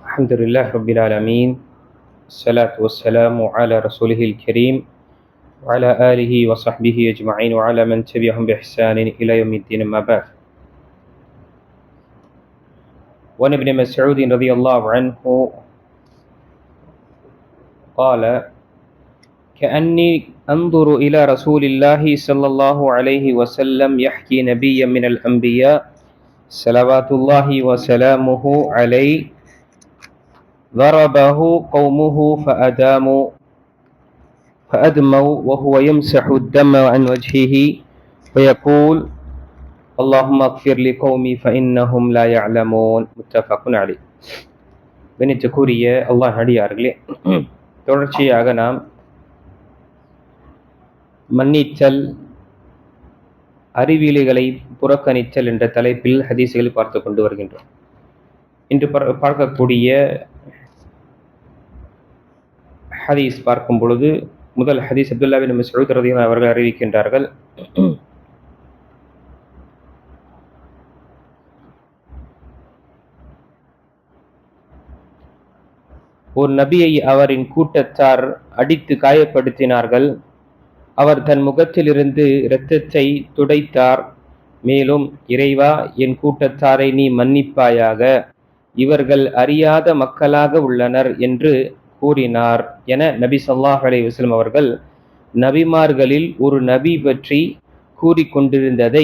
الحمد لله رب العالمين. الصلاة والسلام على رسوله الكريم وعلى آله وصحبه أجمعين وعلى من تبعهم بإحسان إلى يوم الدين. أما بعد. وعن ابن مسعود رضي الله عنه قال: كأني أنظر إلى رسول الله صلى الله عليه وسلم يحكي نبيا من الأنبياء صلوات الله وسلامه عليه ضربه قومه فأدموا وهو يمسح الدم عن وجهه ويقول: اللهم اغفر لقومي فإنهم لا يعلمون. متفق عليه. கண்ணியத்துக்குரிய அல்லாஹ் அடியார்களே, தொடர்ச்சியாக நாம் மன்னித்தல், அறிவியல்களை புறக்கணித்தல் என்ற தலைப்பில் ஹதீஸ்களை பார்த்து கொண்டு வருகின்றோம். இன்று பார்க்கக்கூடிய ஹதீஸ் பார்க்கும் பொழுது முதல் ஹதீஸ் அப்துல்லா பின் மஸ்ஊத் ரலியல்லாஹு அன்ஹு அவர்கள் அறிவிக்கின்றார்கள்: ஒரு நபியை அவரின் கூட்டத்தார் அடித்து காயப்படுத்தினார்கள். அவர் தன் முகத்திலிருந்து இரத்தத்தை துடைத்தார். மேலும், இறைவா, என் கூட்டத்தாரை நீ மன்னிப்பாயாக, இவர்கள் அறியாத மக்களாக உள்ளனர் என்று கூறினார் என நபி ஸல்லல்லாஹு அலைஹி வஸல்லம் அவர்கள் நபிமார்களில் ஒரு நபி பற்றி கூறிக்கொண்டிருந்ததை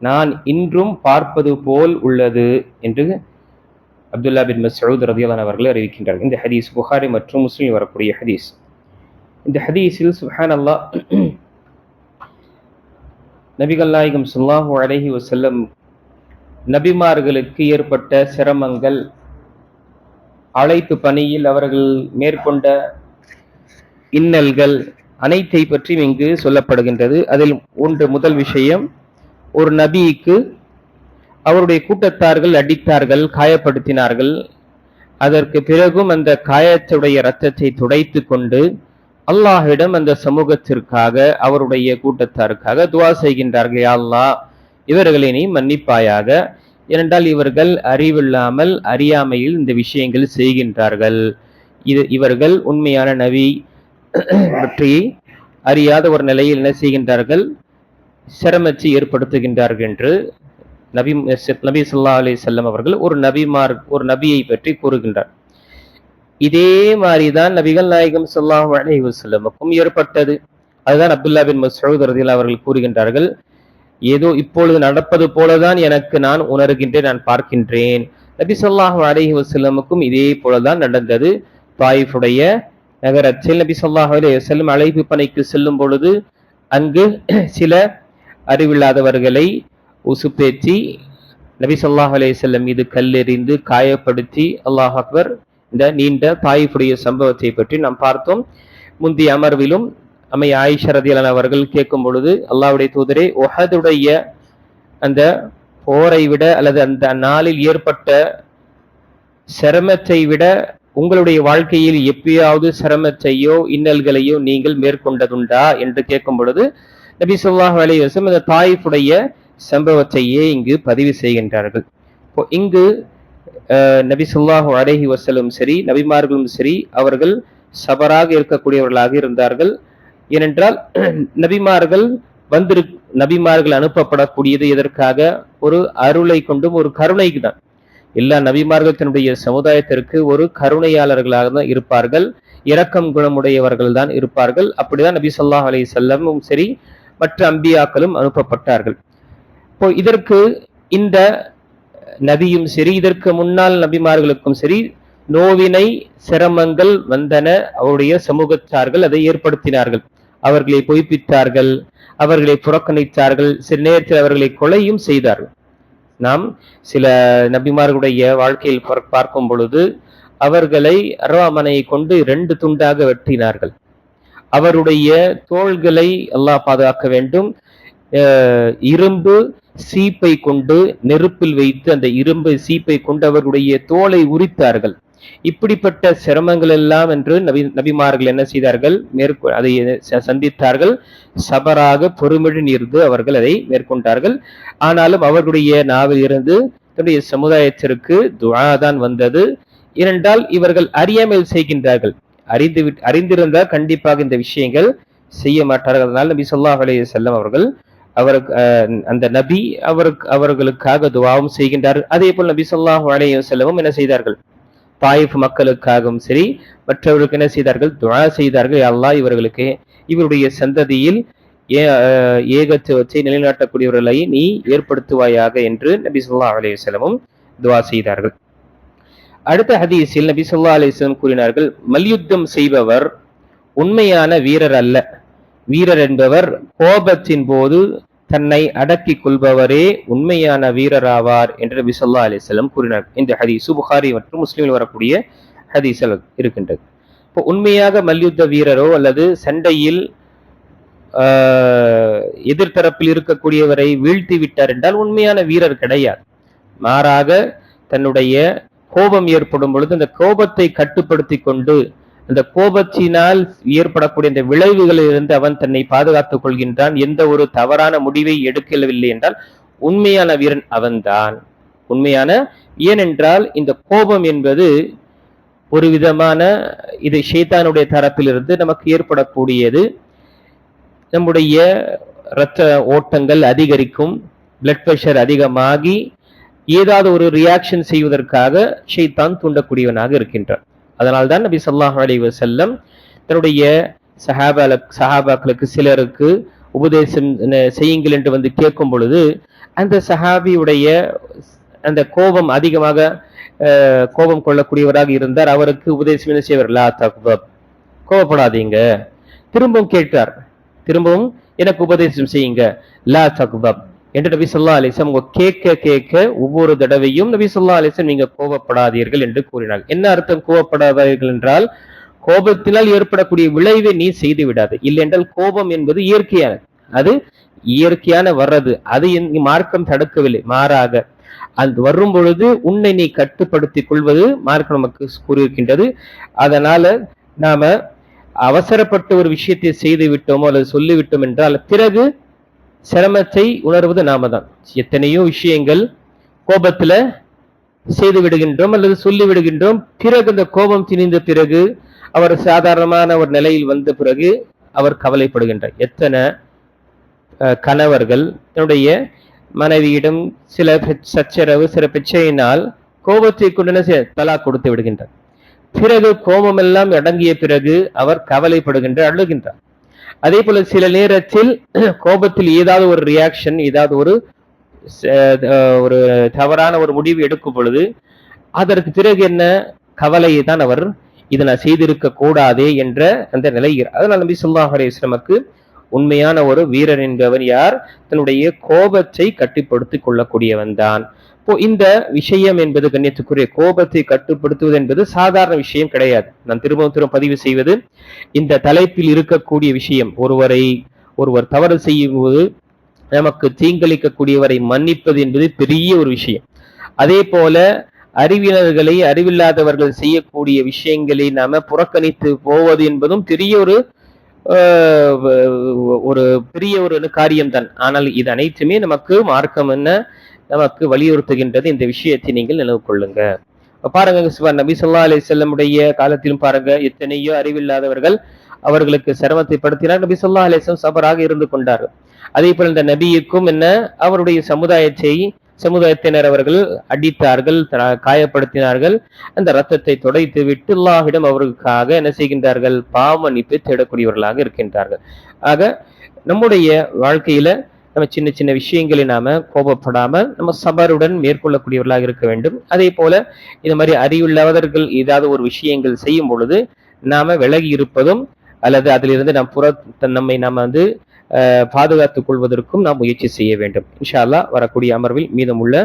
நான் இன்றும் பார்ப்பது போல் உள்ளது என்று அப்துல்லா பின் மஸ்ஊத் ரலியல்லாஹு அன்ஹு அவர்கள் அறிவிக்கின்றார்கள். இந்த ஹதீஸ் புகாரி மற்றும் முஸ்லிம் வரக்கூடிய ஹதீஸ். இந்த ஹதீஸில் சுப்ஹானல்லாஹ், நபிகள் நாயகம் ஸல்லல்லாஹு அலைஹி வஸல்லம் நபிமார்களுக்கு ஏற்பட்ட சிரமங்கள், அழைப்பு பணியில் அவர்கள் மேற்கொண்ட இன்னல்கள் அனைத்தை பற்றியும் இங்கு சொல்லப்படுகின்றது. அதில் முதல் விஷயம், ஒரு நபிக்கு அவருடைய கூட்டத்தார்கள் அடித்தார்கள், காயப்படுத்தினார்கள். அதற்கு பிறகும் அந்த காயத்துடைய இரத்தத்தை துடைத்து கொண்டு அல்லாஹ்விடம் அந்த சமூகத்திற்காக, அவருடைய கூட்டத்தாருக்காக துஆ செய்கின்றார்கள். யா அல்லாஹ், இவர்களை நீ மன்னிப்பாயாக, ஏனென்றால் இவர்கள் அறிவில்லாமல் அறியாமையில் இந்த விஷயங்கள் செய்கின்றார்கள். இவர்கள் உண்மையான நபி பற்றி அறியாத ஒரு நிலையில் என்ன செய்கின்றார்கள், சிரமத்தை ஏற்படுத்துகின்றார்கள் என்று நபி ஸல்லல்லாஹு அலைஹி வஸல்லம் அவர்கள் ஒரு நபியை பற்றி கூறுகின்றார். இதே மாதிரிதான் நபிகள் நாயகம் ஸல்லல்லாஹு அலைஹி வஸல்லமுக்கும் ஏற்பட்டது. அதுதான் அப்துல்லா பின் மஸ்ஊத் ரலியல்லாஹு அவர்கள் கூறுகின்றார்கள்: ஏதோ இப்பொழுது நடப்பது போலதான் எனக்கு நான் உணர்கின்றேன், நான் பார்க்கின்றேன். நபி ஸல்லல்லாஹு அலைஹி வஸல்லமுக்கும் இதே போலதான் நடந்தது. தாயிஃபுடைய நகரத்தில் நபி ஸல்லல்லாஹு அலைஹி வஸல்லம் அழைப்பு பணிக்கு செல்லும் பொழுது அங்கு சில அறிவில்லாதவர்களை உசுப்பேற்றி நபி ஸல்லல்லாஹு அலைஹி வஸல்லம் மீது கல்லெறிந்து காயப்படுத்தி, அல்லாஹ் அக்பர், இந்த நீண்ட தாயிஃபுடைய சம்பவத்தை பற்றி நாம் பார்த்தோம். முந்தைய அமர்விலும் அம்மை ஆயிஷா ரலியல்லாஹு அன்ஹா அவர்கள் கேட்கும் பொழுது, அல்லாஹ்வுடைய தூதரே, உஹதுடைய அந்த போரை விட அல்லது அந்த நாளில் ஏற்பட்ட சிரமத்தை விட உங்களுடைய வாழ்க்கையில் எப்பயாவது சிரமத்தையோ இன்னல்களையோ நீங்கள் மேற்கொண்டதுண்டா என்று கேட்கும் பொழுது நபி ஸல்லல்லாஹு அலைஹி வஸல்லம் இந்த தாயிஃபுடைய சம்பவத்தையே இங்கு பதிவு செய்கின்றார்கள். இங்கு நபி ஸல்லல்லாஹு அலைஹி வஸல்லம் சரி, நபிமார்களும் சரி, அவர்கள் சபராக இருக்கக்கூடியவர்களாக இருந்தார்கள். ஏனென்றால் நபிமார்கள் அனுப்பப்படக்கூடியது எதற்காக? ஒரு அருளை கொண்டும் ஒரு கருணைக்கு தான். எல்லா நபிமார்கள் தன்னுடைய சமுதாயத்திற்கு ஒரு கருணையாளர்களாக தான் இருப்பார்கள், இரக்கம் குணமுடையவர்கள் தான் இருப்பார்கள். அப்படிதான் நபி ஸல்லல்லாஹு அலைஹி வஸல்லமும் சரி, மற்ற அம்பியாக்களும் அனுப்பப்பட்டார்கள். இப்போ இதற்கு இந்த நபியும் சரி, இதற்கு முன்னால் நபிமார்களுக்கும் சரி, நோவினை சிரமங்கள் வந்தன. அவருடைய சமூகத்தார்கள் அதை ஏற்படுத்தினார்கள். அவர்களை பொய்ப்பித்தார்கள், அவர்களை புறக்கணித்தார்கள், சில நேரத்தில் அவர்களை கொலையும் செய்தார்கள். நாம் சில நபிமார்களுடைய வாழ்க்கையில் பார்க்கும் பொழுது அவர்களை அர்வாமனையை கொண்டு 2 துண்டாக வெட்டினார்கள். அவருடைய தோள்களை அல்லாஹ் பாதுகாக்க வேண்டும், இரும்பு சீப்பை கொண்டு நெருப்பில் வைத்து அந்த இரும்பு சீப்பை கொண்டு அவர்களுடைய தோலை உரித்தார்கள். இப்படிப்பட்ட சிரமங்கள் எல்லாம் என்று நபிமார்கள் என்ன செய்தார்கள்? அதை சந்தித்தார்கள். சபராக பொறுமையுடன் இருந்து அவர்கள் அதை மேற்கொண்டார்கள். ஆனாலும் அவர்களுடைய நாவில் இருந்து தன்னுடைய சமுதாயத்திற்கு துஆ தான் வந்தது. ஏனென்றால் இவர்கள் அறியாமல் செய்கின்றார்கள். அறிந்திருந்தால் கண்டிப்பாக இந்த விஷயங்கள் செய்ய மாட்டார்கள். அதனால் நபி ஸல்லல்லாஹு அலைஹி வஸல்லம் அவர்கள் அந்த நபி அவர்களுக்காக துஆவும் செய்கின்றார். அதே போல் நபி ஸல்லல்லாஹு அலைஹி வஸல்லமும் என்ன செய்தார்கள், தாயிஃப் மக்களுக்காகவும் சரி மற்றவர்களுக்கு என்ன செய்தார்கள், துஆ செய்தார்கள். யா அல்லாஹ் இவர்களுக்கு இவருடைய சந்ததியில் ஏகத்துவத்தை நிலைநாட்டக்கூடியவர்களை நீ ஏற்படுத்துவாயாக என்று நபி ஸல்லல்லாஹு அலைஹி வஸல்லமும் துஆ செய்தார்கள். அடுத்த ஹதீஸில் நபி ஸல்லல்லாஹு அலைஹி வஸல்லம் கூறினார்கள், மல்யுத்தம் செய்பவர் உண்மையான வீரர் அல்ல. வீரர் என்பவர் கோபத்தின் போது தன்னை அடக்கிக் கொள்பவரே உண்மையான வீரராவார் என்று நபி ஸல்லல்லாஹு அலைஹி வஸல்லம் கூறினார். இந்த ஹதீஸ் புகாரி மற்றும் முஸ்லிமில் வரக்கூடிய ஹதீஸில் இருக்கின்றது. இப்போ உண்மையாக மல்யுத்த வீரரோ அல்லது சண்டையில் எதிர்த்தரப்பில் இருக்கக்கூடியவரை வீழ்த்தி விட்டார் என்றால் உண்மையான வீரர் கிடையாது. மாறாக தன்னுடைய கோபம் ஏற்படும் பொழுது அந்த கோபத்தை கட்டுப்படுத்தி கொண்டு அந்த கோபத்தினால் ஏற்படக்கூடிய இந்த விளைவுகளில் இருந்து அவன் தன்னை பாதுகாத்துக் கொள்கின்றான். எந்த ஒரு தவறான முடிவை எடுக்கவில்லை என்றால் உண்மையான வீரன் அவன்தான். ஏனென்றால் இந்த கோபம் என்பது ஒரு விதமான இது ஷைத்தானுடைய தரப்பிலிருந்து நமக்கு ஏற்படக்கூடியது. நம்முடைய இரத்த ஓட்டங்கள் அதிகரிக்கும், பிளட் பிரஷர் அதிகமாகி ஏதாவது ஒரு ரியாக்ஷன் செய்வதற்காக ஷைத்தான் தூண்டக்கூடியவனாக இருக்கின்றான். அதனால்தான் நபி ஸல்லல்லாஹு அலைஹி வஸல்லம் தன்னுடைய சஹாபாக்களுக்கு சிலருக்கு உபதேசம் செய்யுங்கள் என்று வந்து கேட்கும் பொழுது அந்த சஹாபியுடைய அந்த கோபம் அதிகமாக கோபம் கொள்ளக்கூடியவராக இருந்தார். அவருக்கு உபதேசம் என்ன செய்வார், லா தக்தப், கோபப்படாதீங்க. திரும்பவும் கேட்டார், திரும்பவும் எனக்கு உபதேசம் செய்யுங்க, லா தக்தப் என்று நபி ஸல்லல்லாஹு அலைஹி வஸல்லம் கேட்க ஒவ்வொரு தடவையும் நபி ஸல்லல்லாஹு அலைஹி வஸல்லம் நீங்க கோபப்படாதீர்கள் என்று கூறினார். என்ன அர்த்தம் கோபப்படாதீர்கள் என்றால், கோபத்தினால் ஏற்படக்கூடிய விளைவை நீ செய்து விடாது. இல்லை என்றால் கோபம் என்பது இயற்கையானது, அது இயற்கையான வர்றது, அது மார்க்கம் தடுக்கவில்லை. மாறாக அது வரும் பொழுது உன்னை நீ கட்டுப்படுத்திக் கொள்வது மார்க்கம் நமக்கு கூறியிருக்கின்றது. அதனால நாம அவசரப்பட்ட ஒரு விஷயத்தை செய்து விட்டோமோ அல்லது சொல்லிவிட்டோம் என்றால் பிறகு சிரமத்தை உணர்வது நாம தான். எத்தனையோ விஷயங்கள் கோபத்துல செய்து விடுகின்றோம் அல்லது சொல்லி விடுகின்றோம். பிறகு இந்த கோபம் திணிந்த பிறகு அவர் சாதாரணமான ஒரு நிலையில் வந்த பிறகு அவர் கவலைப்படுகின்றார். எத்தனை கணவர்கள் தன்னுடைய மனைவியிடம் சில சச்சரவு சில பிரச்சனையினால் கோபத்தை கொண்டு தலா கொடுத்து விடுகின்றார். பிறகு கோபம் எல்லாம் அடங்கிய பிறகு அவர் கவலைப்படுகின்றார், அழுகின்றார். அதே போல சில நேரத்தில் கோபத்தில் ஏதாவது ஒரு ரியாக்ஷன், ஏதாவது ஒரு தவறான ஒரு முடிவு எடுக்கும் பொழுது அதற்கு பிறகு என்ன கவலையை தான் அவர் இதை நான் செய்திருக்க கூடாதே என்ற அந்த நிலை. அதனால் நபி ஸல்லல்லாஹு அலைஹி வஸல்லமுக்கு உண்மையான ஒரு வீரர் என்பவன் யார், தன்னுடைய கோபத்தை கட்டுப்படுத்திக் கொள்ளக்கூடியவன் தான். இப்போ இந்த விஷயம் என்பது கண்ணியத்துக்குரிய கோபத்தை கட்டுப்படுத்துவது என்பது சாதாரண விஷயம் கிடையாது. நான் திரும்ப பதிவு செய்வது, இந்த தலைப்பில் இருக்கக்கூடிய விஷயம், ஒருவர் தவறு செய்யும் போது நமக்கு தீங்களிக்கக்கூடியவரை மன்னிப்பது என்பது பெரிய ஒரு விஷயம். அதே போல அறிவில்லாதவர்கள் செய்யக்கூடிய விஷயங்களை நாம புறக்கணித்து போவது என்பதும் பெரிய ஒரு காரியம்தான். ஆனால் இது அனைத்துமே நமக்கு மார்க்கம் என்ன நமக்கு வலியுறுத்துகின்றது. இந்த விஷயத்தை நீங்கள் நினைவு கொள்ளுங்க. பாருங்க, நபி ஸல்லல்லாஹு அலைஹி வஸல்லமுடைய காலத்திலும் பாருங்க, எத்தனையோ அறிவில்லாதவர்கள் அவர்களுக்கு சிரமத்தை படுத்தினார். நபி ஸல்லல்லாஹு அலைஹி வஸல்லம் சபராக இருந்து கொண்டார்கள். அதே போல இந்த நபியுக்கும் என்ன அவருடைய சமுதாயத்தினர் அவர்கள் அடித்தார்கள், காயப்படுத்தினார்கள். அந்த ரத்தத்தை துடைத்து விட்டு அல்லாஹ்விடம் அவர்களுக்காக என்ன செய்கின்றார்கள், பாவ மன்னிப்பை தேடக்கூடியவர்களாக இருக்கின்றார்கள். ஆக நம்முடைய வாழ்க்கையில நம்ம சின்ன சின்ன விஷயங்களை நாம கோபப்படாமல் நம்ம சபருடன் மேற்கொள்ளக்கூடியவர்களாக இருக்க வேண்டும். அதே போல இந்த மாதிரி அறிவில்லாதவர்கள் ஏதாவது ஒரு விஷயங்கள் செய்யும் பொழுது நாம விலகி இருப்பதும் அல்லது அதிலிருந்து நம்மை பாதுகாத்துக் கொள்வதற்கும் நாம் முயற்சி செய்ய வேண்டும். இன்ஷா அல்லாஹ் வரக்கூடிய அமர்வில் மீதமுள்ள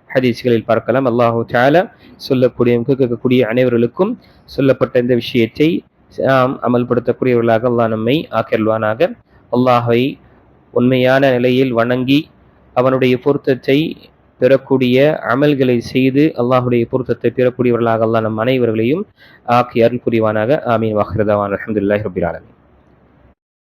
ஹதீஸ்களில் பார்க்கலாம். அல்லாஹு தஆலா கேட்கக்கூடிய அனைவர்களுக்கும் சொல்லப்பட்ட இந்த விஷயத்தை நாம் அமல்படுத்தக்கூடியவர்களாக அல்லாஹ் நம்மை ஆக்கியல்வானாக. அல்லாஹை உண்மையான நிலையில் வணங்கி அவனுடைய பொருத்தத்தை பெறக்கூடிய அமல்களை செய்து அல்லாஹுடைய பொருத்தத்தை பெறக்கூடியவர்களாக அல்லாஹ் நம் அனைவர்களையும் ஆக்கி அருள் புரிவானாக. ஆமீன். வாஹிர் தஅவானா அல்ஹம்துலில்லாஹி ரப்பில் ஆலமீன்.